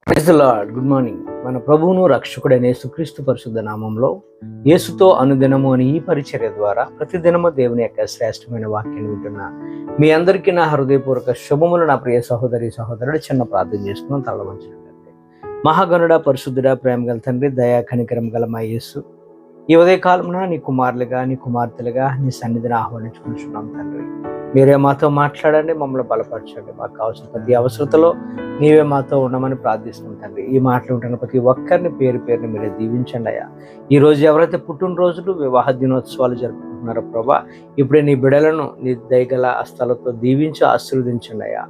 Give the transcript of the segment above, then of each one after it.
Praise the lord. Good morning. మన ప్రభువును రక్షకుడైన యేసుక్రీస్తు పరిశుద్ధ నామంలో యేసుతో అనుదినము అని ఈ పరిచర్య ద్వారా ప్రతిదినము దేవుని యొక్క శ్రేష్టమైన వాక్యాన్ని వింటున్న మీ అందరికీ నా హృదయపూర్వక శుభములు. నా ప్రియ సహోదరి సహోదరుడు చిన్న ప్రార్థన చేసుకున్నాం. తలవంచినట్లయితే మహాగణుడ పరిశుద్ధుడ ప్రేమ గల తండ్రి, దయా కనికరం గల మా యేసు, ఈ ఉదయకాలమున నీ కుమారులుగా నీ కుమార్తెలుగా నీ సన్నిధిని ఆహ్వానించుకుంటున్నాం తండ్రి. మీరే మాతో మాట్లాడండి, మమ్మల్ని బలపరచండి. మాకు కావాల్సిన ప్రతి అవసరతలో నీవే మాతో ఉండమని ప్రార్థిస్తున్నాం తండ్రి. ఈ మాటలు ఉంటున్న ప్రతి ఒక్కరిని పేరు పేరుని మీరే దీవించండి అయ్యా. ఈరోజు ఎవరైతే పుట్టినరోజులు వివాహ దినోత్సవాలు జరుపుకుంటున్నారో ప్రభా, ఇప్పుడే నీ బిడలను నీ దయగల హస్తాలతో దీవించి ఆశీర్వదించండి అయ్యా.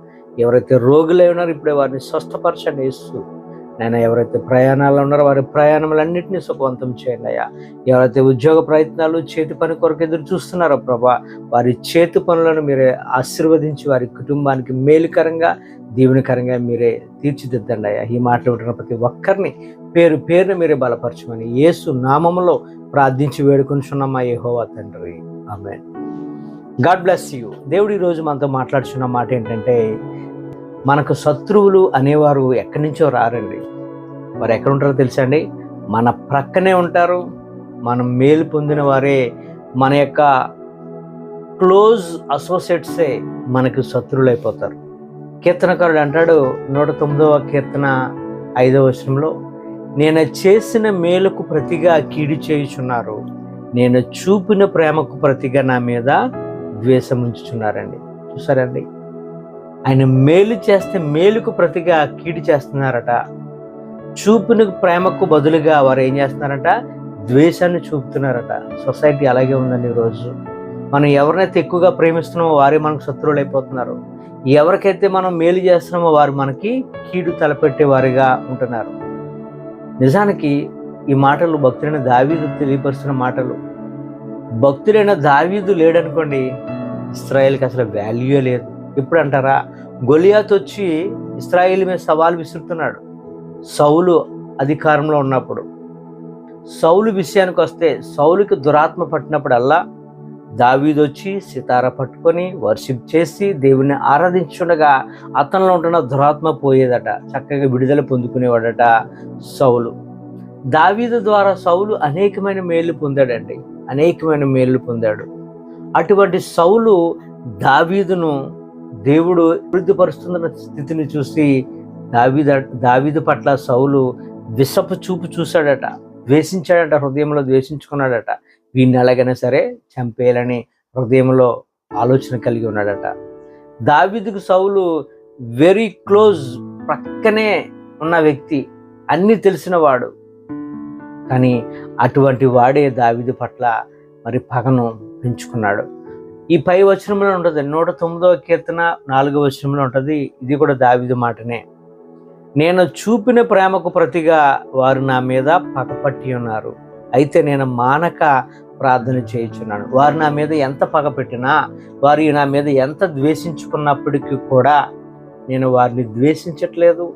ఎవరైతే రోగులై ఉన్నారో ఇప్పుడే వారిని స్వస్థపరచండి యేసు. నేను ఎవరైతే ప్రయాణాలు ఉన్నారో వారి ప్రయాణములన్నింటినీ సుఖవంతం చేయండి అయ్యా. ఎవరైతే ఉద్యోగ ప్రయత్నాలు చేతి పని కొరకు ఎదురు చూస్తున్నారో ప్రభా, వారి చేతి పనులను మీరే ఆశీర్వదించి వారి కుటుంబానికి మేలుకరంగా దీవెనకరంగా మీరే తీర్చిదిద్దండి అయ్యా. ఈ మాటలు వింటున్న ప్రతి ఒక్కరిని పేరు పేరును మీరే బలపరచమని యేసు నామములో ప్రార్థించి వేడుకొనిచున్నామా యెహోవా తండ్రి, ఆమేన్. God bless you. దేవుడు ఈరోజు మనతో మాట్లాడుతున్న మాట ఏంటంటే, మనకు శత్రువులు అనేవారు ఎక్కడి నుంచో రారండి. వారు ఎక్కడ ఉంటారో తెలుసా అండి? మన ప్రక్కనే ఉంటారు. మనం మేలు పొందిన వారే, మన యొక్క క్లోజ్ అసోసియేట్సే మనకు శత్రువులు అయిపోతారు. కీర్తనకారుడు అంటాడు 109వ కీర్తన 5వ వచనంలో, నేను చేసిన మేలుకు ప్రతిగా కీడు చేయుచున్నారు, నేను చూపిన ప్రేమకు ప్రతిగా నా మీద ద్వేషం ఉంచుచున్నారండి. చూసారండి, ఆయన మేలు చేస్తే మేలుకు ప్రతిగా కీడు చేస్తున్నారట. చూపిన ప్రేమకు బదులుగా వారు ఏం చేస్తున్నారట? ద్వేషాన్ని చూపుతున్నారట. సొసైటీ అలాగే ఉందండి ఈరోజు. మనం ఎవరినైతే ఎక్కువగా ప్రేమిస్తున్నామో వారే మనకు శత్రువులు అయిపోతున్నారు. ఎవరికైతే మనం మేలు చేస్తున్నామో వారు మనకి కీడు తలపెట్టే వారిగా ఉంటున్నారు. నిజానికి ఈ మాటలు భక్తుడైన దావీదు తెలియపరుస్తున్న మాటలు. భక్తుడైన దావీదు లేడనుకోండి, ఇశ్రాయేలుకి అసలు వాల్యూ లేదు. ఇప్పుడు అంటారా, గొలియాతు వచ్చి ఇశ్రాయేలు మీద సవాల్ విసురుతున్నాడు సౌలు అధికారంలో ఉన్నప్పుడు. సౌలు విషయానికి వస్తే, సౌలుకి దురాత్మ పట్టినప్పుడల్లా దావీదు వచ్చి సితార పట్టుకొని వర్షిప్ చేసి దేవుణ్ణి ఆరాధించుండగా అతనిలో ఉంటున్న దురాత్మ పోయేదట. చక్కగా విడుదల పొందుకునేవాడట సౌలు. దావీదు ద్వారా సౌలు అనేకమైన మేలు పొందాడండి, అనేకమైన మేలు పొందాడు. అటువంటి సౌలు దావీదును దేవుడు అభివృద్ధిపరుస్తున్న స్థితిని చూసి దావీదు పట్ల సౌలు విషపు చూపు చూశాడట, ద్వేషించాడట, హృదయంలో ద్వేషించుకున్నాడట. వీడిని ఎలాగైనా సరే చంపేయాలని హృదయంలో ఆలోచన కలిగి ఉన్నాడట. దావీదుకు సౌలు వెరీ క్లోజ్, ప్రక్కనే ఉన్న వ్యక్తి, అన్నీ తెలిసినవాడు. కానీ అటువంటి వాడే దావీదు పట్ల మరి పగను పెంచుకున్నాడు. ఈ పై వచనంలో ఉంటుంది, 109వ కీర్తన 4వ వచనంలో ఉంటుంది. ఇది కూడా దావీదు మాటనే. నేను చూపిన ప్రేమకు ప్రతిగా వారు నా మీద పగపట్టి ఉన్నారు, అయితే నేను మానక ప్రార్థన చేయించున్నాను. వారు నా మీద ఎంత పగ పెట్టినా, వారు నా మీద ఎంత ద్వేషించుకున్నప్పటికీ కూడా నేను వారిని ద్వేషించట్లేదు.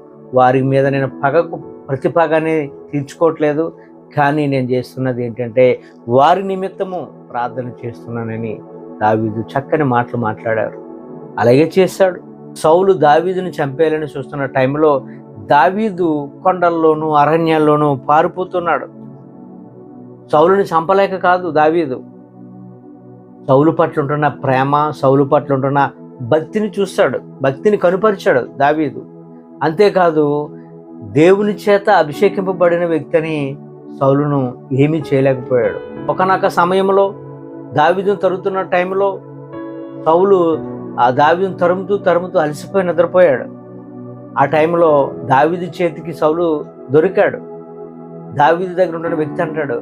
వారి మీద నేను పగకు ప్రతి పగని తీర్చుకోవట్లేదు. కానీ నేను చేస్తున్నది ఏంటంటే, వారి నిమిత్తము ప్రార్థన చేస్తున్నానని దావీదు చక్కని మాటలు మాట్లాడారు. అలాగే చేశాడు. సౌలు దావీదుని చంపేయాలని చూస్తున్న టైంలో దావీదు కొండల్లోనూ అరణ్యాల్లోనూ పారిపోతున్నాడు. సౌలుని చంపలేక కాదు, దావీదు సౌలు పట్ల ఉంటున్న ప్రేమ, సౌలు పట్ల ఉంటున్న భక్తిని చూశాడు, భక్తిని కనుపరిచాడు దావీదు. అంతేకాదు, దేవుని చేత అభిషేకింపబడిన వ్యక్తిని సౌలును ఏమీ చేయలేకపోయాడు. ఒకనొక సమయంలో దావీదును తరుగుతున్న టైంలో సౌలు ఆ దావీదును తరుముతూ అలసిపోయి నిద్రపోయాడు. ఆ టైంలో దావీదు చేతికి సౌలు దొరికాడు. దావీదు దగ్గర ఉన్న వ్యక్తి అంటాడు,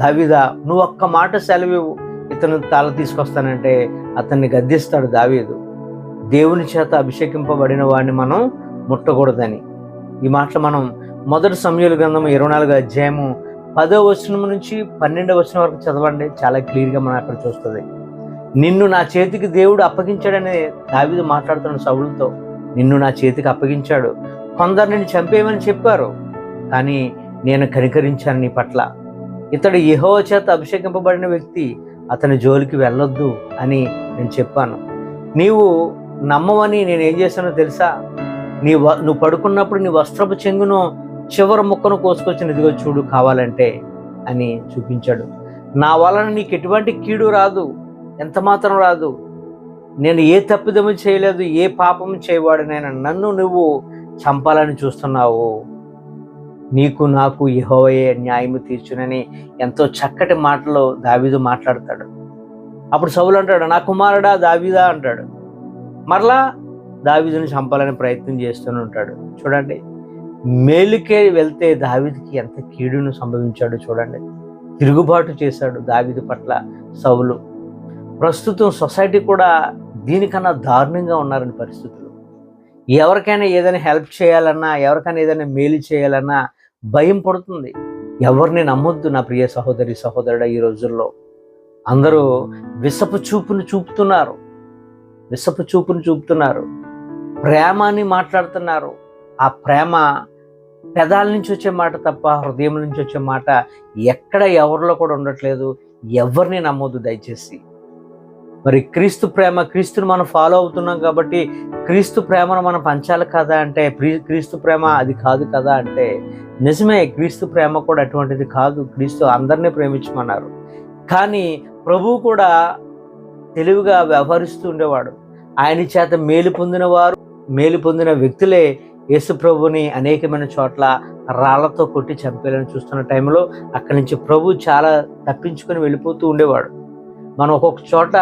దావీదా, నువ్వు ఒక్క మాట సెలవివ్వు, ఇతను తల తీసుకొస్తానంటే అతన్ని గద్దిస్తాడు దావీదు. దేవుని చేత అభిషేకింపబడిన వాడిని మనం ముట్టకూడదని. ఈ మాటలు మనం 1 సమూయేలు గ్రంథం 24వ అధ్యాయము 10వ వచనం నుంచి 12వ వచనం వరకు చదవండి. చాలా క్లియర్గా మనం అక్కడ చూస్తుంది. నిన్ను నా చేతికి దేవుడు అప్పగించాడని దావీదు మాట్లాడుతున్న సౌలుతో. నిన్ను నా చేతికి అప్పగించాడు, కొందరు నిన్ను చంపేయమని చెప్పారు, కానీ నేను కనికరించాను నీ పట్ల. ఇతడు యెహోవా చేత అభిషేకింపబడిన వ్యక్తి, అతని జోలికి వెళ్ళొద్దు అని నేను చెప్పాను. నీవు నమ్మవని నేను ఏం చేశానో తెలుసా? నువ్వు పడుకున్నప్పుడు నీ వస్త్రపు చెంగును చివరి ముక్కను కోసుకొచ్చిన ఇదిగో చూడు కావాలంటే అని చూపించాడు. నా వలన నీకు ఎటువంటి కీడు రాదు, ఎంత మాత్రం రాదు. నేను ఏ తప్పిదము చేయలేదు, ఏ పాపము చేయవాడినైనా నన్ను నువ్వు చంపాలని చూస్తున్నావు. నీకు నాకు యెహోవాయే న్యాయము తీర్చునని ఎంతో చక్కటి మాటలో దావీదు మాట్లాడతాడు. అప్పుడు సౌలు అంటాడు, నా కుమారుడా దావీదా అంటాడు. మరలా దావీదుని చంపాలని ప్రయత్నం చేస్తూనే ఉంటాడు. చూడండి, మేలుకే వెళ్తే దావీదుకి ఎంత కీడును సంభవించాడు చూడండి. తిరుగుబాటు చేశాడు దావీదు పట్ల సౌలు. ప్రస్తుతం సొసైటీ కూడా దీనికన్నా దారుణంగా ఉన్నారని పరిస్థితులు. ఎవరికైనా ఏదైనా హెల్ప్ చేయాలన్నా, ఎవరికైనా ఏదైనా మేలు చేయాలన్నా భయం పడుతుంది. ఎవరిని నమ్మొద్దు నా ప్రియ సహోదరి సహోదరుడా. ఈ రోజుల్లో అందరూ విషపు చూపును చూపుతున్నారు, ప్రేమని మాట్లాడుతున్నారు. ఆ ప్రేమ పెదాల నుంచి వచ్చే మాట తప్ప హృదయం నుంచి వచ్చే మాట ఎక్కడ ఎవరిలో కూడా ఉండట్లేదు. ఎవరిని నమ్మొద్దు దయచేసి. మరి క్రీస్తు ప్రేమ, క్రీస్తుని మనం ఫాలో అవుతున్నాం కాబట్టి క్రీస్తు ప్రేమను మనం పంచాలి కదా అంటే, క్రీస్తు ప్రేమ అది కాదు కదా అంటే, నిజమే, క్రీస్తు ప్రేమ కూడా అటువంటిది కాదు. క్రీస్తు అందరినీ ప్రేమించమన్నారు. కానీ ప్రభువు కూడా తెలివిగా వ్యవహరిస్తూ ఉండేవాడు. ఆయన చేత మేలు పొందిన వ్యక్తులే యేసు ప్రభుని అనేకమైన చోట్ల రాళ్లతో కొట్టి చంపేయాలని చూస్తున్న టైంలో అక్కడి నుంచి ప్రభు చాలా తప్పించుకొని వెళ్ళిపోతూ ఉండేవాడు. మనం ఒక్కొక్క చోట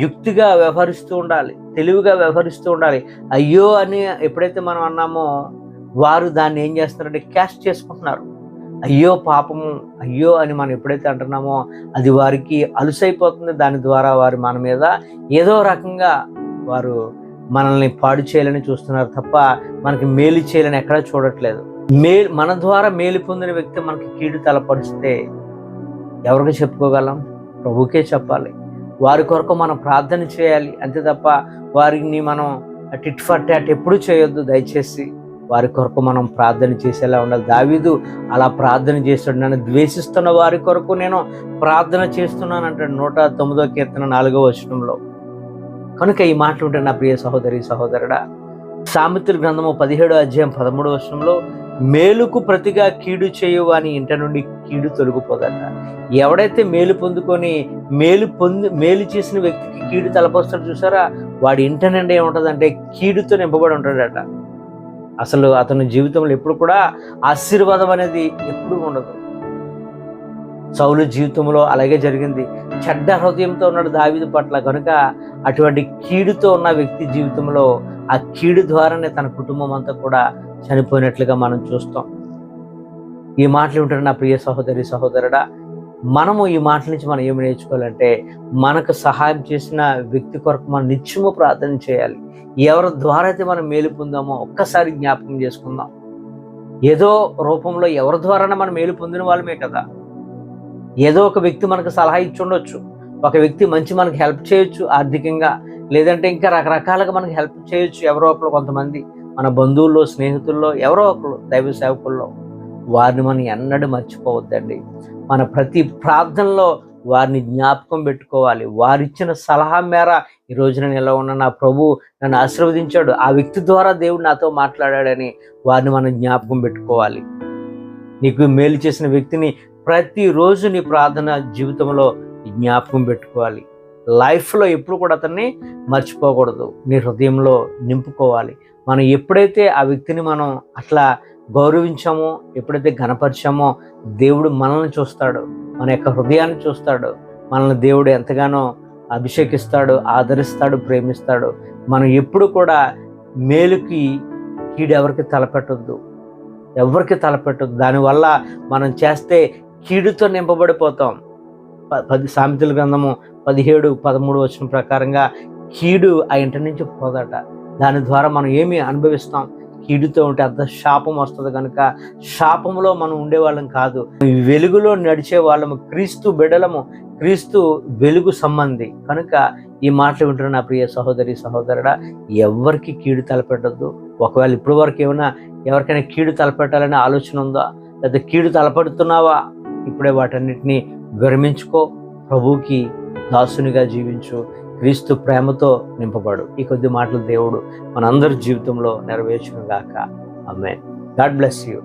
యుక్తిగా వ్యవహరిస్తూ ఉండాలి, తెలివిగా వ్యవహరిస్తూ ఉండాలి. అయ్యో అని ఎప్పుడైతే మనం అన్నామో వారు దాన్ని ఏం చేస్తున్నారంటే క్యాష్ చేసుకుంటున్నారు. అయ్యో పాపము, అయ్యో అని మనం ఎప్పుడైతే అంటున్నామో అది వారికి అలుసైపోతుంది. దాని ద్వారా వారు మన మీద ఏదో రకంగా వారు మనల్ని పాడు చేయాలని చూస్తున్నారు తప్ప మనకి మేలు చేయాలని ఎక్కడా చూడట్లేదు. మన ద్వారా మేలు పొందిన వ్యక్తి మనకి కీడు తలపరిస్తే ఎవరికి చెప్పుకోగలం? ప్రభుకే చెప్పాలి. వారి కొరకు మనం ప్రార్థన చేయాలి అంతే తప్ప వారిని మనం టిట్ ఫర్ టాట్ ఎప్పుడు చేయొద్దు దయచేసి. వారి కొరకు మనం ప్రార్థన చేసేలా ఉండాలి. దావీదు అలా ప్రార్థన చేస్తాడు. నన్ను ద్వేషిస్తున్న వారి కొరకు నేను ప్రార్థన చేస్తున్నాను అంటాడు 109వ కీర్తన 4వ వచనంలో. కనుక ఈ మాటలు ఉంటే నా ప్రియ సహోదరి సహోదరుడా, సామెతల గ్రంథము 17వ అధ్యాయం 13వ వచనంలో మేలుకు ప్రతిగా కీడు చేయు అని ఇంట నుండి కీడు తొలగిపోదట. ఎవడైతే మేలు పొందుకొని మేలు చేసిన వ్యక్తికి కీడు తలపోస్తాడు చూసారా, వాడి ఇంట నుండి ఏముంటుందంటే కీడుతో నింపబడి ఉంటాడట. అసలు అతని జీవితంలో ఎప్పుడు కూడా ఆశీర్వాదం అనేది ఎప్పుడు ఉండదు. సౌలు జీవితంలో అలాగే జరిగింది. చెడ్డ హృదయంతో ఉన్నాడు దావీదు పట్ల. కనుక అటువంటి కీడుతో ఉన్న వ్యక్తి జీవితంలో ఆ కీడు ద్వారానే తన కుటుంబం అంతా కూడా చనిపోయినట్లుగా మనం చూస్తాం. ఈ మాటలు ఉంటాడు నా ప్రియ సహోదరి సహోదరుడా. మనము ఈ మాటల నుంచి మనం ఏమి నేర్చుకోవాలంటే, మనకు సహాయం చేసిన వ్యక్తి కొరకు మనం నిత్యము ప్రార్థన చేయాలి. ఎవరి ద్వారా అయితే మనం మేలు పొందామో ఒక్కసారి జ్ఞాపకం చేసుకుందాం. ఏదో రూపంలో ఎవరి ద్వారానే మనం మేలు పొందిన వాళ్ళమే కదా. ఏదో ఒక వ్యక్తి మనకు సలహా ఇచ్చి ఉండొచ్చు, ఒక వ్యక్తి మంచి మనకు హెల్ప్ చేయొచ్చు ఆర్థికంగా, లేదంటే ఇంకా రకరకాలుగా మనకు హెల్ప్ చేయొచ్చు. ఎవరో ఒకరు, కొంతమంది మన బంధువుల్లో, స్నేహితుల్లో, ఎవరో ఒకరు, దైవ సేవకుల్లో. వారిని మనం ఎన్నడూ మర్చిపోవద్దండి. మన ప్రతి ప్రార్థనలో వారిని జ్ఞాపకం పెట్టుకోవాలి. వారిచ్చిన సలహా మేర ఈ రోజు నేను ఎలా ఉన్నా, నా ప్రభు నన్ను ఆశీర్వదించాడు, ఆ వ్యక్తి ద్వారా దేవుడు నాతో మాట్లాడాడని వారిని మనం జ్ఞాపకం పెట్టుకోవాలి. నీకు మేలు చేసిన వ్యక్తిని ప్రతిరోజు నీ ప్రార్థన జీవితంలో జ్ఞాపకం పెట్టుకోవాలి. లైఫ్లో ఎప్పుడు కూడా అతన్ని మర్చిపోకూడదు, నీ హృదయంలో నింపుకోవాలి. మనం ఎప్పుడైతే ఆ వ్యక్తిని మనం అట్లా గౌరవించామో, ఎప్పుడైతే ఘనపరిచామో, దేవుడు మనల్ని చూస్తాడు, మన యొక్క హృదయాన్ని చూస్తాడు. మనల్ని దేవుడు ఎంతగానో అభిషేకిస్తాడు, ఆదరిస్తాడు, ప్రేమిస్తాడు. మనం ఎప్పుడు కూడా మేలుకి కీడు ఎవరికి తలపెట్టొద్దు. దానివల్ల మనం చేస్తే కీడుతో నింపబడిపోతాం. సామెతల గ్రంథము 17:13 వచనం ప్రకారంగా కీడు ఆ ఇంటి నుంచి పోదట. దాని ద్వారా మనం ఏమి అనుభవిస్తాం? కీడుతో ఉంటే అంత శాపం వస్తుంది. కనుక శాపంలో మనం ఉండేవాళ్ళం కాదు, వెలుగులో నడిచే వాళ్ళము, క్రీస్తు బిడ్డలము, క్రీస్తు వెలుగు సంబంధి. కనుక ఈ మాటలు వింటున్న నా ప్రియ సహోదరి సహోదరుడా, ఎవరికి కీడు తలపెట్టద్దు. ఒకవేళ ఇప్పటి వరకు ఎవరికైనా కీడు తలపెట్టాలనే ఆలోచన ఉందా, లేదా కీడు తలపెడుతున్నావా? ఇప్పుడే వాటన్నిటిని విరమించుకో, ప్రభువుకి దాసునిగా జీవించు, క్రీస్తు ప్రేమతో నింపబడు. ఈ కొద్ది మాటలు దేవుడు మనందరి జీవితంలో నెరవేర్చును గాక. ఆమేన్. God bless you.